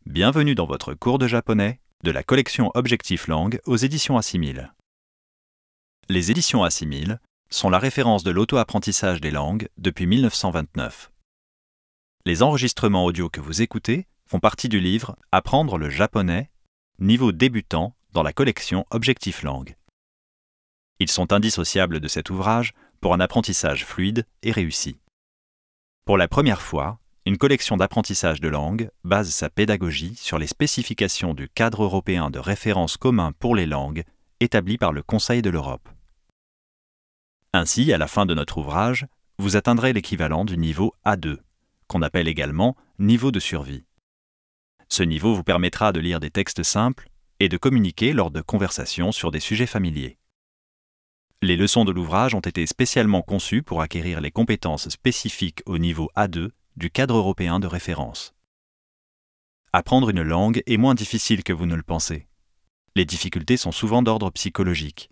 Bienvenue dans votre cours de japonais de la collection Objectif Langue aux éditions Assimil. Les éditions Assimil sont la référence de l'auto-apprentissage des langues depuis 1929. Les enregistrements audio que vous écoutez font partie du livre Apprendre le japonais, niveau débutant dans la collection Objectif Langue. Ils sont indissociables de cet ouvrage pour un apprentissage fluide et réussi. Pour la première fois, une collection d'apprentissage de langue base sa pédagogie sur les spécifications du cadre européen de référence commun pour les langues établi par le Conseil de l'Europe. Ainsi, à la fin de notre ouvrage, vous atteindrez l'équivalent du niveau A2, qu'on appelle également niveau de survie. Ce niveau vous permettra de lire des textes simples et de communiquer lors de conversations sur des sujets familiers. Les leçons de l'ouvrage ont été spécialement conçues pour acquérir les compétences spécifiques au niveau A2 du cadre européen de référence. Apprendre une langue est moins difficile que vous ne le pensez. Les difficultés sont souvent d'ordre psychologique.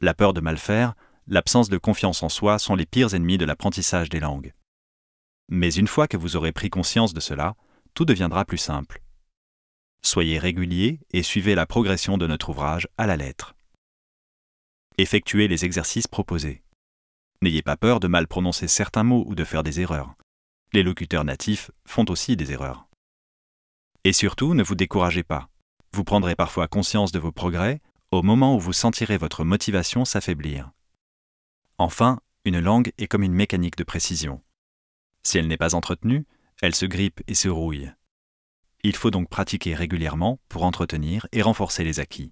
La peur de mal faire, l'absence de confiance en soi sont les pires ennemis de l'apprentissage des langues. Mais une fois que vous aurez pris conscience de cela, tout deviendra plus simple. Soyez réguliers et suivez la progression de notre ouvrage à la lettre. Effectuez les exercices proposés. N'ayez pas peur de mal prononcer certains mots ou de faire des erreurs. Les locuteurs natifs font aussi des erreurs. Et surtout, ne vous découragez pas. Vous prendrez parfois conscience de vos progrès au moment où vous sentirez votre motivation s'affaiblir. Enfin, une langue est comme une mécanique de précision. Si elle n'est pas entretenue, elle se grippe et se rouille. Il faut donc pratiquer régulièrement pour entretenir et renforcer les acquis.